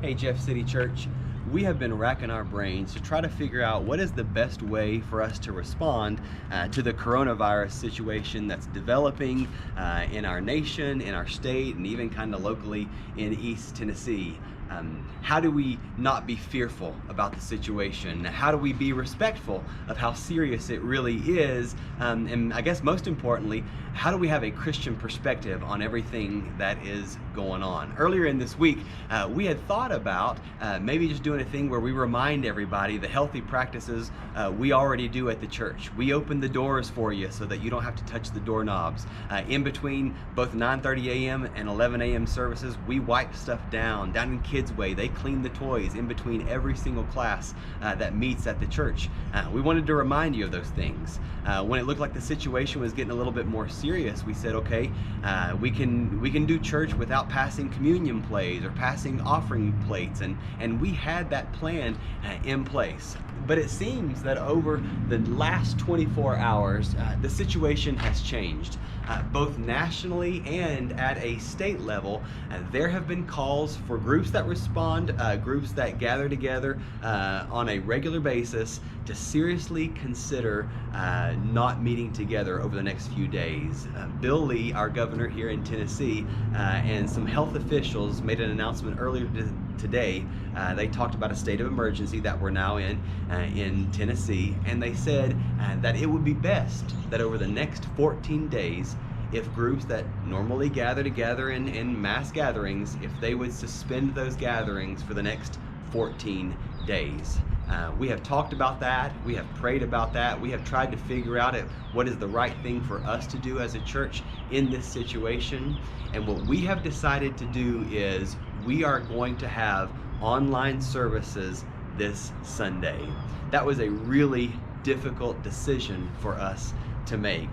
Hey, Jeff City Church, we have been racking our brains to try to figure out what is the best way for us to respond to the coronavirus situation that's developing in our nation, in our state, and even kind of locally in East Tennessee. How do we not be fearful about the situation? How do we be respectful of how serious it really is? And I guess most importantly, how do we have a Christian perspective on everything that is going on? Earlier in this week, we had thought about maybe just doing a thing where we remind everybody the healthy practices we already do at the church. We open the doors for you so that you don't have to touch the doorknobs. In between both 9:30 a.m. and 11 a.m. services, we wipe stuff down in Kids Way. They clean the toys in between every single class that meets at the church. We wanted to remind you of those things. When it looked like the situation was getting a little bit more serious, we said, okay, we can do church without passing communion plates or passing offering plates, and we had that plan in place. But it seems that over the last 24 hours, the situation has changed. Both nationally and at a state level, there have been calls for groups that respond, groups that gather together on a regular basis to seriously consider not meeting together over the next few days. Bill Lee, our governor here in Tennessee, and some health officials made an announcement earlier today. They talked about a state of emergency that we're now in Tennessee, and they said that it would be best that over the next 14 days, if groups that normally gather together in mass gatherings, if they would suspend those gatherings for the next 14 days. We have talked about that, we have prayed about that, we have tried to figure out what is the right thing for us to do as a church in this situation. And what we have decided to do is we are going to have online services this Sunday. That was a really difficult decision for us to make.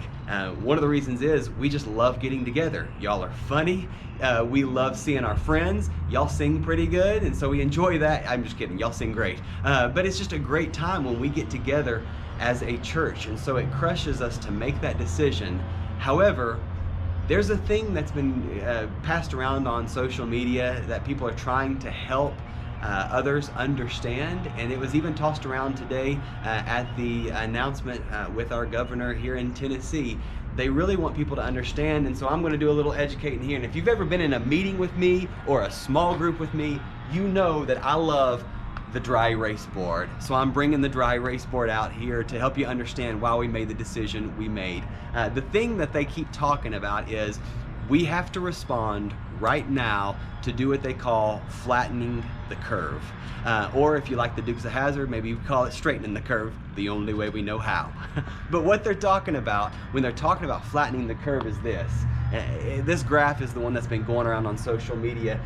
One of the reasons is we just love getting together. Y'all are funny. We love seeing our friends. Y'all sing pretty good, and so we enjoy that. I'm just kidding. Y'all sing great. But it's just a great time when we get together as a church, and so it crushes us to make that decision. However, there's a thing that's been passed around on social media that people are trying to help others understand, and it was even tossed around today at the announcement with our governor here in Tennessee. They really want people to understand, and so I'm going to do a little educating here. And if you've ever been in a meeting with me or a small group with me, you know that I love the dry erase board. So I'm bringing the dry erase board out here to help you understand why we made the decision we made. The thing that they keep talking about is we have to respond right now to do what they call flattening the curve. Or if you like the Dukes of Hazzard, maybe you call it straightening the curve, the only way we know how. But what they're talking about when they're talking about flattening the curve is this. This graph is the one that's been going around on social media.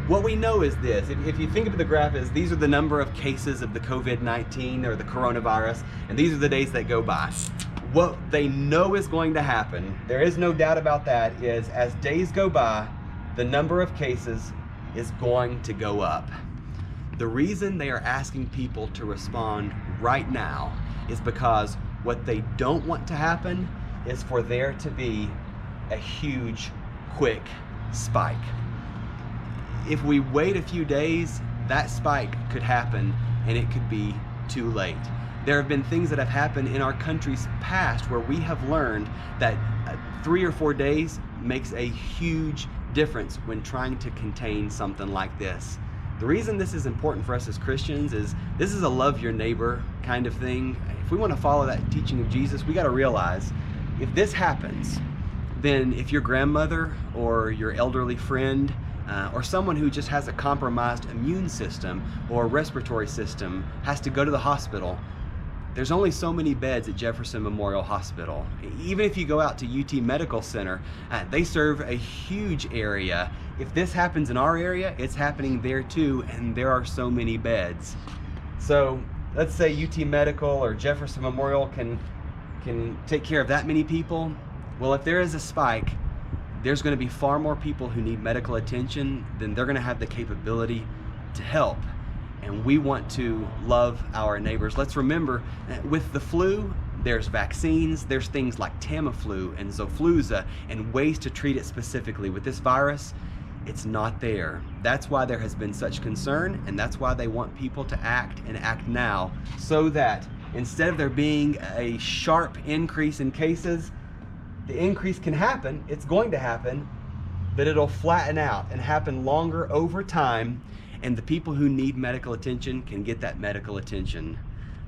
What we know is this. If you think of the graph as these are the number of cases of the COVID-19 or the coronavirus, and these are the days that go by. What they know is going to happen, there is no doubt about that, is as days go by, the number of cases is going to go up. The reason they are asking people to respond right now is because what they don't want to happen is for there to be a huge, quick spike. If we wait a few days, that spike could happen and it could be too late. There have been things that have happened in our country's past where we have learned that 3 or 4 days makes a huge difference when trying to contain something like this. The reason this is important for us as Christians is this is a love your neighbor kind of thing. If we want to follow that teaching of Jesus, we got to realize if this happens, then if your grandmother or your elderly friend or someone who just has a compromised immune system or respiratory system has to go to the hospital, there's only so many beds at Jefferson Memorial Hospital. Even if you go out to UT Medical Center, they serve a huge area. If this happens in our area, it's happening there too, and there are so many beds. So let's say UT Medical or Jefferson Memorial can take care of that many people. Well, if there is a spike, there's going to be far more people who need medical attention than they're going to have the capability to help. And we want to love our neighbors. Let's remember, with the flu, there's vaccines, there's things like Tamiflu and Xofluza and ways to treat it specifically. With this virus, It's not there. That's why there has been such concern, and that's why they want people to act and act now, so that instead of there being a sharp increase in cases, the increase can happen, it's going to happen, but it'll flatten out and happen longer over time, and the people who need medical attention can get that medical attention.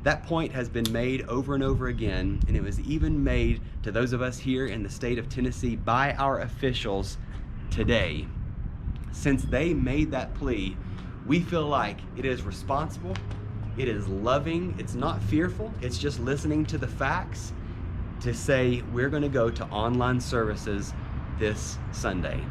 That point has been made over and over again, and it was even made to those of us here in the state of Tennessee by our officials today. Since they made that plea, we feel like it is responsible, it is loving, it's not fearful, it's just listening to the facts to say we're going to go to online services this Sunday.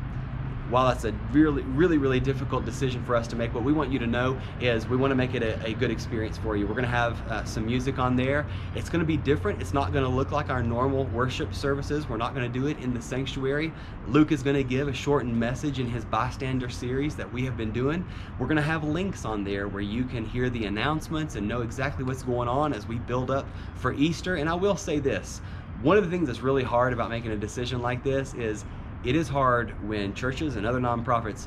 While that's a really difficult decision for us to make, what we want you to know is we want to make it a good experience for you. We're going to have some music on there. It's going to be different. It's not going to look like our normal worship services. We're not going to do it in the sanctuary. Luke is going to give a shortened message in his bystander series that we have been doing. We're going to have links on there where you can hear the announcements and know exactly what's going on as we build up for Easter. And I will say this, one of the things that's really hard about making a decision like this is it is hard when churches and other nonprofits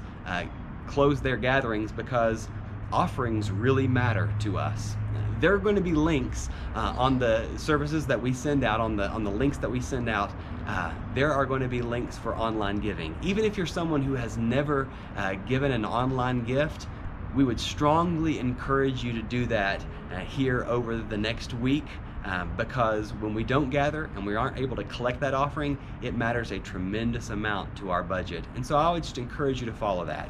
close their gatherings, because offerings really matter to us. There are going to be links on the services that we send out, on the links that we send out. There are going to be links for online giving. Even if you're someone who has never given an online gift, we would strongly encourage you to do that here over the next week. Because when we don't gather and we aren't able to collect that offering, it matters a tremendous amount to our budget. And so I would just encourage you to follow that.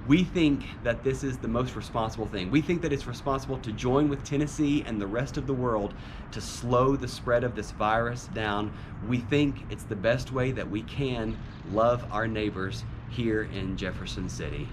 We think that this is the most responsible thing. We think that it's responsible to join with Tennessee and the rest of the world to slow the spread of this virus down. We think it's the best way that we can love our neighbors here in Jefferson City.